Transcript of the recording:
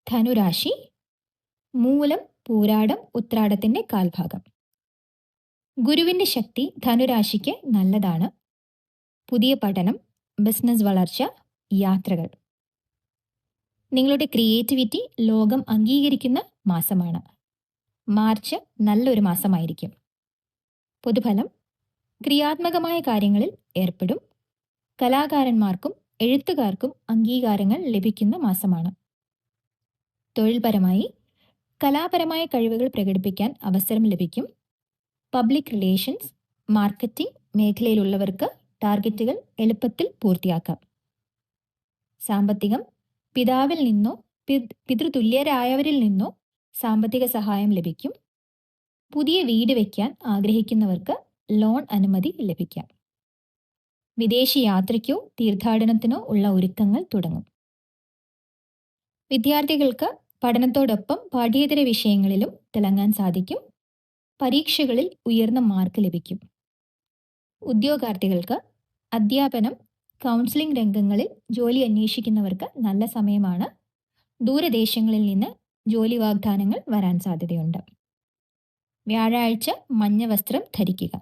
ധനുരാശി, മൂലം, പൂരാടം, ഉത്രാടത്തിന്റെ കാൽഭാഗം. ഗുരുവിന്റെ ശക്തി ധനുരാശിക്ക് നല്ലതാണ്. പുതിയ പഠനം, ബിസിനസ് വളർച്ച, യാത്രകൾ. നിങ്ങളുടെ ക്രിയേറ്റിവിറ്റി ലോകം അംഗീകരിക്കുന്ന മാസമാണ്. മാർച്ച് നല്ലൊരു മാസമായിരിക്കും. പൊതുഫലം: ക്രിയാത്മകമായ കാര്യങ്ങളിൽ ഏർപ്പെടും. കലാകാരന്മാർക്കും എഴുത്തുകാർക്കും അംഗീകാരങ്ങൾ ലഭിക്കുന്ന മാസമാണ്. തൊഴിൽപരമായി കലാപരമായ കഴിവുകൾ പ്രകടിപ്പിക്കാൻ അവസരം ലഭിക്കും. പബ്ലിക് റിലേഷൻസ്, മാർക്കറ്റിംഗ് മേഖലയിലുള്ളവർക്ക് ടാർഗറ്റുകൾ എളുപ്പത്തിൽ പൂർത്തിയാക്കാം. സാമ്പത്തികം: പിതാവിൽ നിന്നോ പിതൃതുല്യരായവരിൽ നിന്നോ സാമ്പത്തിക സഹായം ലഭിക്കും. പുതിയ വീട് വയ്ക്കാൻ ആഗ്രഹിക്കുന്നവർക്ക് ലോൺ അനുമതി ലഭിക്കാം. വിദേശ യാത്രയ്ക്കോ തീർത്ഥാടനത്തിനോ ഉള്ള ഒരുക്കങ്ങൾ തുടങ്ങും. വിദ്യാർത്ഥികൾക്ക് പഠനത്തോടൊപ്പം പാഠ്യേതര വിഷയങ്ങളിലും തിളങ്ങാൻ സാധിക്കും. പരീക്ഷകളിൽ ഉയർന്ന മാർക്ക് ലഭിക്കും. ഉദ്യോഗാർത്ഥികൾക്ക് അധ്യാപനം, കൗൺസിലിംഗ് രംഗങ്ങളിൽ ജോലി അന്വേഷിക്കുന്നവർക്ക് നല്ല സമയമാണ്. ദൂരദേശങ്ങളിൽ നിന്ന് ജോലി വാഗ്ദാനങ്ങൾ വരാൻ സാധ്യതയുണ്ട്. വ്യാഴാഴ്ച മഞ്ഞ വസ്ത്രം ധരിക്കുക.